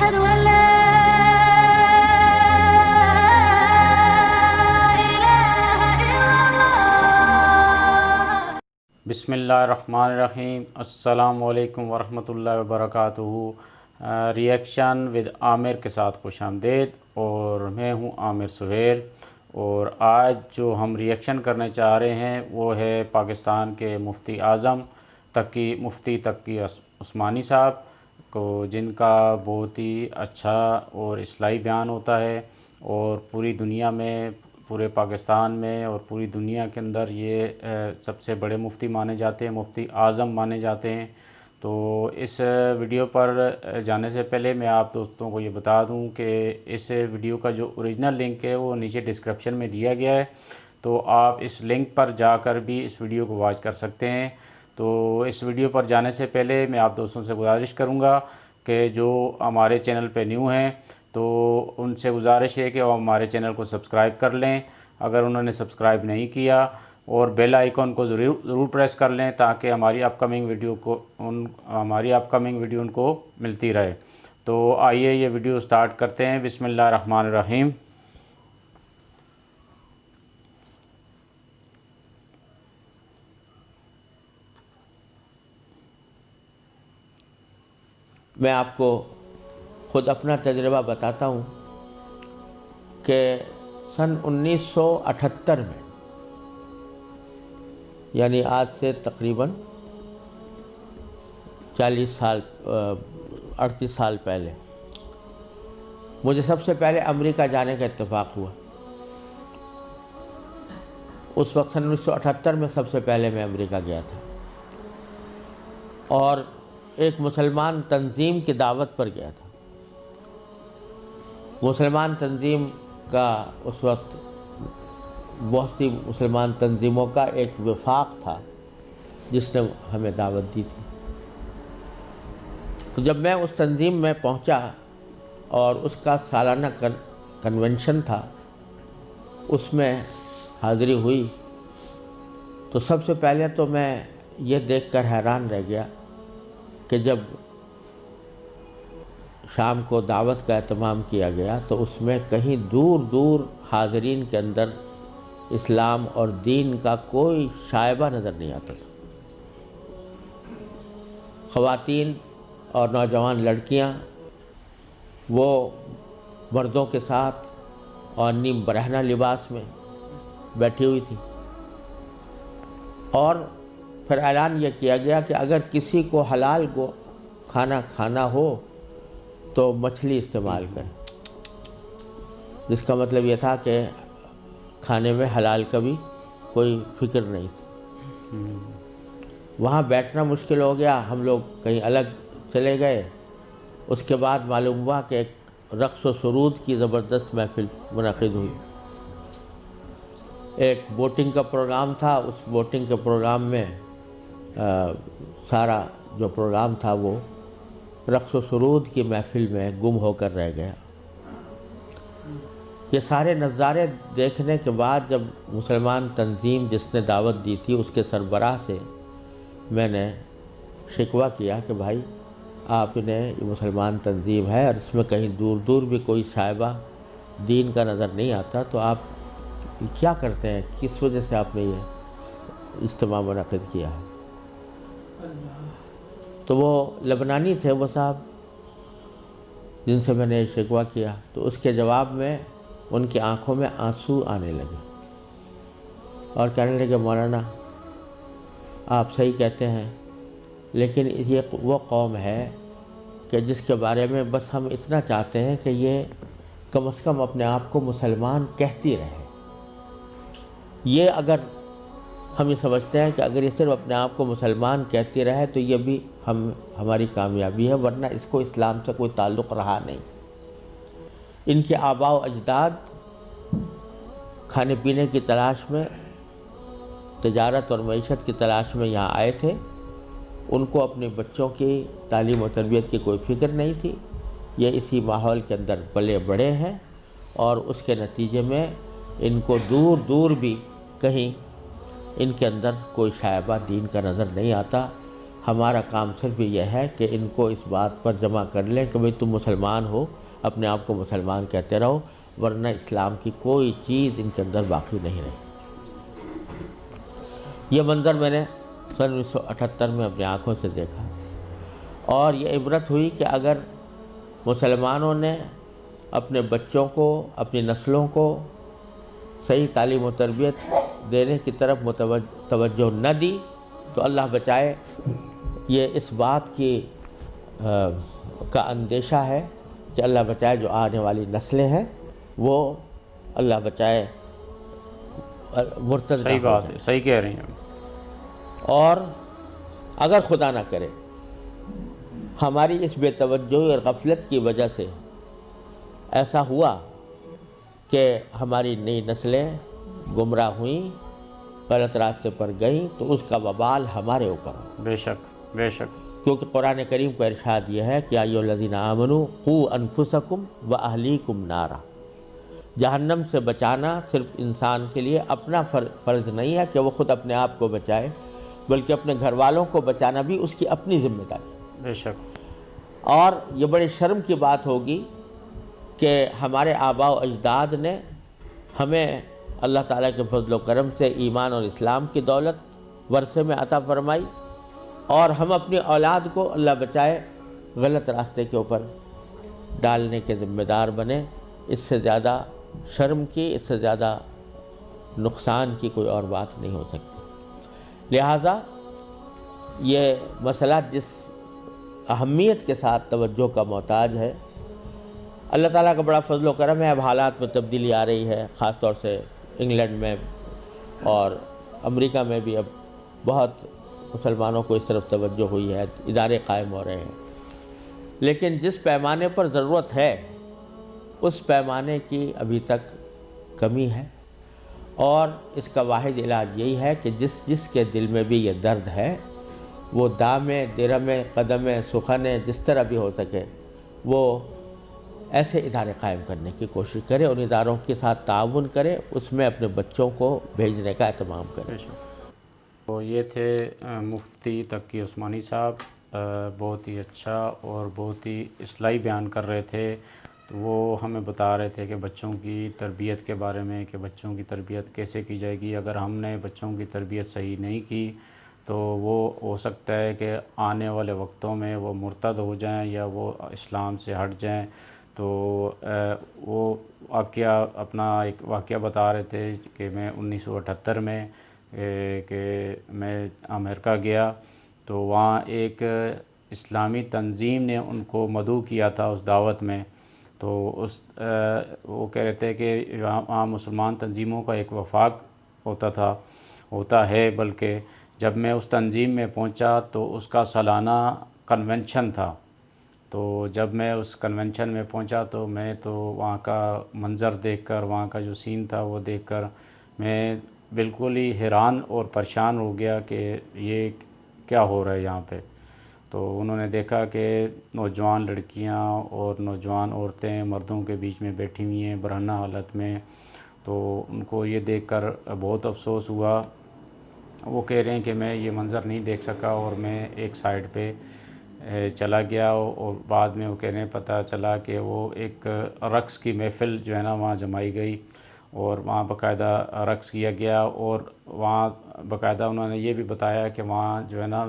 أشهد أن لا إله إلا الله. بسم اللہ الرحمن الرحیم. السلام علیکم ورحمۃ اللہ وبرکاتہ. ریئیکشن ود عامر کے ساتھ خوش آمدید، اور میں ہوں عامر سہیل. اور آج جو ہم ریئیکشن کرنے چاہ رہے ہیں وہ ہے پاکستان کے مفتی اعظم مفتی تقی عثمانی صاحب کو، جن کا بہت ہی اچھا اور اصلاحی بیان ہوتا ہے، اور پوری دنیا میں، پورے پاکستان میں اور پوری دنیا کے اندر یہ سب سے بڑے مفتی مانے جاتے ہیں، مفتی اعظم مانے جاتے ہیں. تو اس ویڈیو پر جانے سے پہلے میں آپ دوستوں کو یہ بتا دوں کہ اس ویڈیو کا جو اوریجنل لنک ہے وہ نیچے ڈسکرپشن میں دیا گیا ہے، تو آپ اس لنک پر جا کر بھی اس ویڈیو کو واچ کر سکتے ہیں. تو اس ویڈیو پر جانے سے پہلے میں آپ دوستوں سے گزارش کروں گا کہ جو ہمارے چینل پہ نیو ہیں تو ان سے گزارش ہے کہ وہ ہمارے چینل کو سبسکرائب کر لیں اگر انہوں نے سبسکرائب نہیں کیا، اور بیل آئیکن کو ضرور پریس کر لیں تاکہ ہماری اپ کمنگ ویڈیو ان کو ملتی رہے. تو آئیے یہ ویڈیو سٹارٹ کرتے ہیں. بسم اللہ الرحمن الرحیم. میں آپ کو خود اپنا تجربہ بتاتا ہوں کہ سن 1978 میں، یعنی آج سے تقریباً 38 سال پہلے مجھے سب سے پہلے امریکہ جانے کا اتفاق ہوا. اس وقت سن 1978 میں سب سے پہلے میں امریکہ گیا تھا، اور ایک مسلمان تنظیم کی دعوت پر گیا تھا. مسلمان تنظیم کا اس وقت بہت سی مسلمان تنظیموں کا ایک وفاق تھا جس نے ہمیں دعوت دی تھی. تو جب میں اس تنظیم میں پہنچا اور اس کا سالانہ کنونشن تھا، اس میں حاضری ہوئی، تو سب سے پہلے تو میں یہ دیکھ کر حیران رہ گیا کہ جب شام کو دعوت کا اہتمام کیا گیا تو اس میں کہیں دور دور حاضرین کے اندر اسلام اور دین کا کوئی شائبہ نظر نہیں آتا تھا. خواتین اور نوجوان لڑکیاں وہ مردوں کے ساتھ اور نیم برہنہ لباس میں بیٹھی ہوئی تھی، اور پھر اعلان یہ کیا گیا کہ اگر کسی کو حلال کو کھانا کھانا ہو تو مچھلی استعمال کریں، جس کا مطلب یہ تھا کہ کھانے میں حلال کا بھی کوئی فکر نہیں تھی. وہاں بیٹھنا مشکل ہو گیا، ہم لوگ کہیں الگ چلے گئے. اس کے بعد معلوم ہوا کہ ایک رقص و سرود کی زبردست محفل منعقد ہوئی. ایک بوٹنگ کا پروگرام تھا، اس بوٹنگ کے پروگرام میں سارا جو پروگرام تھا وہ رقص و سرود کی محفل میں گم ہو کر رہ گیا. یہ سارے نظارے دیکھنے کے بعد جب مسلمان تنظیم جس نے دعوت دی تھی اس کے سربراہ سے میں نے شکوہ کیا کہ بھائی آپ نے یہ مسلمان تنظیم ہے اور اس میں کہیں دور دور بھی کوئی شائبہ دین کا نظر نہیں آتا، تو آپ کیا کرتے ہیں، کس وجہ سے آپ نے یہ اجتماع منعقد کیا ہے؟ تو وہ لبنانی تھے وہ صاحب جن سے میں نے شکوہ کیا. تو اس کے جواب میں ان کی آنکھوں میں آنسو آنے لگے اور کہنے لگے مولانا آپ صحیح کہتے ہیں، لیکن یہ وہ قوم ہے کہ جس کے بارے میں بس ہم اتنا چاہتے ہیں کہ یہ کم از کم اپنے آپ کو مسلمان کہتی رہے. یہ اگر ہم یہ سمجھتے ہیں کہ اگر یہ صرف اپنے آپ کو مسلمان کہتی رہے تو یہ بھی ہماری کامیابی ہے، ورنہ اس کو اسلام سے کوئی تعلق رہا نہیں. ان کے آباء و اجداد کھانے پینے کی تلاش میں، تجارت اور معیشت کی تلاش میں یہاں آئے تھے. ان کو اپنے بچوں کی تعلیم و تربیت کی کوئی فکر نہیں تھی. یہ اسی ماحول کے اندر پلے بڑے ہیں، اور اس کے نتیجے میں ان کو دور دور بھی کہیں ان کے اندر کوئی شائبہ دین کا نظر نہیں آتا. ہمارا کام صرف یہ ہے کہ ان کو اس بات پر جمع کر لیں کہ بھئی تم مسلمان ہو، اپنے آپ کو مسلمان کہتے رہو، ورنہ اسلام کی کوئی چیز ان کے اندر باقی نہیں رہی۔ یہ منظر میں نے سن 1978 میں اپنی آنکھوں سے دیکھا، اور یہ عبرت ہوئی کہ اگر مسلمانوں نے اپنے بچوں کو، اپنی نسلوں کو صحیح تعلیم و تربیت دینے کی طرف توجہ نہ دی تو اللہ بچائے یہ اس بات کی کا اندیشہ ہے کہ اللہ بچائے جو آنے والی نسلیں ہیں وہ اللہ بچائے مرتد نہ صحیح ہو بات جائیں۔ ہے، صحیح کہہ رہی ہیں۔ اور اگر خدا نہ کرے ہماری اس بے توجہی اور غفلت کی وجہ سے ایسا ہوا کہ ہماری نئی نسلیں گمراہ ہوئیں، غلط راستے پر گئیں، تو اس کا وبال ہمارے اوپر ہو، بے شک، بے شک۔ کیونکہ قرآن کریم کا ارشاد یہ ہے کہ ایھا الذین آمنوا قوا انفسکم واہلیکم نارا۔ جہنم سے بچانا صرف انسان کے لیے اپنا فرض نہیں ہے کہ وہ خود اپنے آپ کو بچائے، بلکہ اپنے گھر والوں کو بچانا بھی اس کی اپنی ذمہ داری ہے۔ بے شک۔ اور یہ بڑے شرم کی بات ہوگی کہ ہمارے آباء و اجداد نے ہمیں اللہ تعالیٰ کے فضل و کرم سے ایمان اور اسلام کی دولت ورثے میں عطا فرمائی، اور ہم اپنی اولاد کو اللہ بچائے غلط راستے کے اوپر ڈالنے کے ذمہ دار بنے۔ اس سے زیادہ شرم کی، اس سے زیادہ نقصان کی کوئی اور بات نہیں ہو سکتی۔ لہٰذا یہ مسئلہ جس اہمیت کے ساتھ توجہ کا محتاج ہے، اللہ تعالیٰ کا بڑا فضل و کرم ہے، اب حالات میں تبدیلی آ رہی ہے، خاص طور سے انگلینڈ میں اور امریکہ میں بھی اب بہت مسلمانوں کو اس طرف توجہ ہوئی ہے، ادارے قائم ہو رہے ہیں، لیکن جس پیمانے پر ضرورت ہے اس پیمانے کی ابھی تک کمی ہے، اور اس کا واحد علاج یہی ہے کہ جس کے دل میں بھی یہ درد ہے وہ دامے، درمے، قدمے، سخنے، جس طرح بھی ہو سکے وہ ایسے ادارے قائم کرنے کی کوشش کرے، ان اداروں کے ساتھ تعاون کرے، اس میں اپنے بچوں کو بھیجنے کا اہتمام کرے۔ بے شک۔ تو یہ تھے مفتی تقی عثمانی صاحب، بہت ہی اچھا اور بہت ہی اصلاحی بیان کر رہے تھے۔ تو وہ ہمیں بتا رہے تھے کہ بچوں کی تربیت کے بارے میں، کہ بچوں کی تربیت کیسے کی جائے گی۔ اگر ہم نے بچوں کی تربیت صحیح نہیں کی تو وہ ہو سکتا ہے کہ آنے والے وقتوں میں وہ مرتد ہو جائیں یا وہ اسلام سے ہٹ جائیں۔ تو وہ واقعہ، اپنا ایک واقعہ بتا رہے تھے کہ میں 1978 میں کہ میں امریکہ گیا، تو وہاں ایک اسلامی تنظیم نے ان کو مدعو کیا تھا اس دعوت میں۔ تو وہ کہہ رہے تھے کہ وہاں مسلمان تنظیموں کا ایک وفاق ہوتا ہے، بلکہ جب میں اس تنظیم میں پہنچا تو اس کا سالانہ کنونشن تھا۔ تو جب میں اس کنونشن میں پہنچا تو میں تو وہاں کا منظر دیکھ کر، وہاں کا جو سین تھا وہ دیکھ کر میں بالکل ہی حیران اور پریشان ہو گیا کہ یہ کیا ہو رہا ہے یہاں پہ۔ تو انہوں نے دیکھا کہ نوجوان لڑکیاں اور نوجوان عورتیں مردوں کے بیچ میں بیٹھی ہوئی ہیں برہنہ حالت میں۔ تو ان کو یہ دیکھ کر بہت افسوس ہوا۔ وہ کہہ رہے ہیں کہ میں یہ منظر نہیں دیکھ سکا اور میں ایک سائڈ پہ چلا گیا، اور بعد میں وہ کہہ رہے ہیں پتہ چلا کہ وہ ایک رقص کی محفل جو ہے نا وہاں جمائی گئی، اور وہاں باقاعدہ رقص کیا گیا، اور وہاں باقاعدہ انہوں نے یہ بھی بتایا کہ وہاں جو ہے نا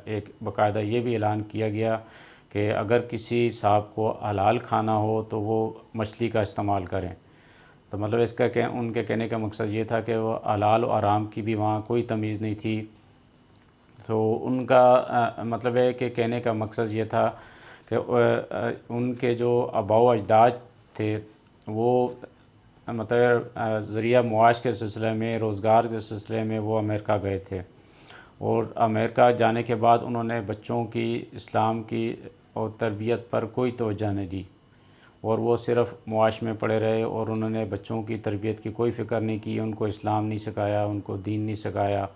ایک باقاعدہ یہ بھی اعلان کیا گیا کہ اگر کسی صاحب کو حلال کھانا ہو تو وہ مچھلی کا استعمال کریں۔ تو مطلب اس کا ان کے کہنے کا مقصد یہ تھا کہ وہ حلال و حرام کی بھی وہاں کوئی تمیز نہیں تھی۔ تو ان کا مطلب ہے کہ کہنے کا مقصد یہ تھا کہ ان کے جو آباء و اجداد تھے وہ مطلب ذریعہ معاش کے سلسلے میں، روزگار کے سلسلے میں وہ امریکہ گئے تھے، اور امریکہ جانے کے بعد انہوں نے بچوں کی اسلام کی اور تربیت پر کوئی توجہ نہیں دی، اور وہ صرف معاش میں پڑے رہے، اور انہوں نے بچوں کی تربیت کی کوئی فکر نہیں کی، ان کو اسلام نہیں سکھایا، ان کو دین نہیں سکھایا۔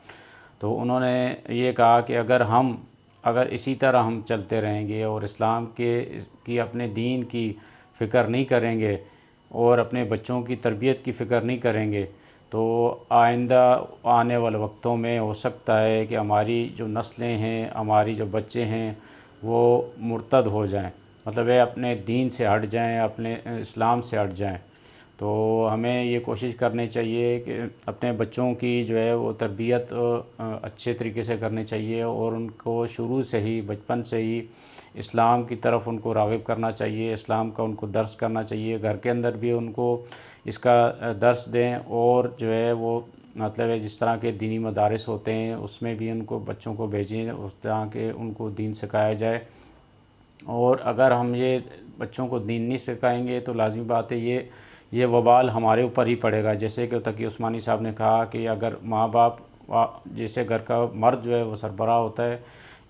تو انہوں نے یہ کہا کہ اگر اسی طرح ہم چلتے رہیں گے اور اسلام کی اپنے دین کی فکر نہیں کریں گے اور اپنے بچوں کی تربیت کی فکر نہیں کریں گے تو آئندہ آنے والے وقتوں میں ہو سکتا ہے کہ ہماری جو نسلیں ہیں، ہماری جو بچے ہیں، وہ مرتد ہو جائیں، مطلب ہے اپنے دین سے ہٹ جائیں، اپنے اسلام سے ہٹ جائیں۔ تو ہمیں یہ کوشش کرنی چاہیے کہ اپنے بچوں کی جو ہے وہ تربیت اچھے طریقے سے کرنی چاہیے، اور ان کو شروع سے ہی، بچپن سے ہی اسلام کی طرف ان کو راغب کرنا چاہیے، اسلام کا ان کو درس کرنا چاہیے، گھر کے اندر بھی ان کو اس کا درس دیں، اور جو ہے وہ مطلب ہے جس طرح کے دینی مدارس ہوتے ہیں اس میں بھی ان کو بچوں کو بھیجیں، اس طرح کے ان کو دین سکھایا جائے۔ اور اگر ہم یہ بچوں کو دین نہیں سکھائیں گے تو لازمی بات ہے یہ وبال ہمارے اوپر ہی پڑے گا۔ جیسے کہ تقی عثمانی صاحب نے کہا کہ اگر ماں باپ جیسے گھر کا مرد جو ہے وہ سربراہ ہوتا ہے،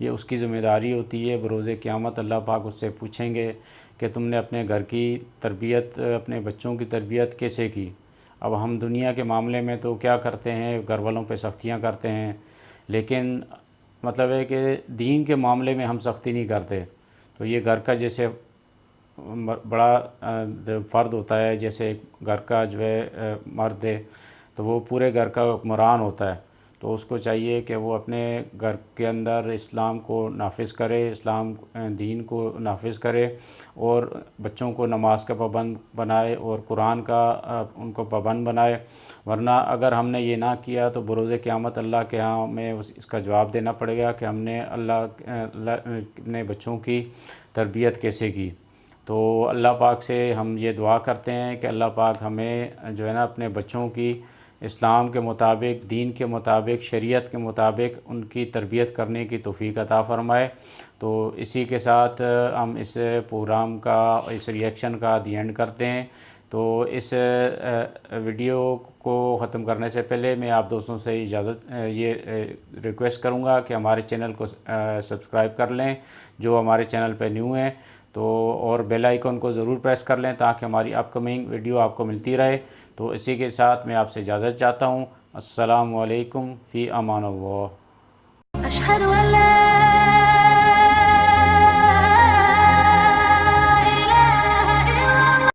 یہ اس کی ذمہ داری ہوتی ہے، بروز قیامت اللہ پاک اس سے پوچھیں گے کہ تم نے اپنے گھر کی تربیت، اپنے بچوں کی تربیت کیسے کی۔ اب ہم دنیا کے معاملے میں تو کیا کرتے ہیں، گھر والوں پہ سختیاں کرتے ہیں، لیکن مطلب ہے کہ دین کے معاملے میں ہم سختی نہیں کرتے۔ تو یہ گھر کا جیسے بڑا فرد ہوتا ہے، جیسے گھر کا جو ہے مرد ہے، تو وہ پورے گھر کا حکمران ہوتا ہے، تو اس کو چاہیے کہ وہ اپنے گھر کے اندر اسلام کو نافذ کرے، اسلام دین کو نافذ کرے، اور بچوں کو نماز کا پابند بنائے اور قرآن کا ان کو پابند بنائے۔ ورنہ اگر ہم نے یہ نہ کیا تو بروز قیامت اللہ کے ہاں ہمیں اس کا جواب دینا پڑے گا کہ ہم نے اللہ نے بچوں کی تربیت کیسے کی۔ تو اللہ پاک سے ہم یہ دعا کرتے ہیں کہ اللہ پاک ہمیں جو ہے نا اپنے بچوں کی اسلام کے مطابق، دین کے مطابق، شریعت کے مطابق ان کی تربیت کرنے کی توفیق عطا فرمائے۔ تو اسی کے ساتھ ہم اس پروگرام کا، اس ریئیکشن کا دی اینڈ کرتے ہیں۔ تو اس ویڈیو کو ختم کرنے سے پہلے میں آپ دوستوں سے یہ ریکویسٹ کروں گا کہ ہمارے چینل کو سبسکرائب کر لیں جو ہمارے چینل پہ نیو ہیں، تو اور بیل آئیکن کو ضرور پریس کر لیں تاکہ ہماری اپ کمنگ ویڈیو آپ کو ملتی رہے۔ تو اسی کے ساتھ میں آپ سے اجازت چاہتا ہوں۔ السلام علیکم، فی امان اللہ۔ أشهد أن لا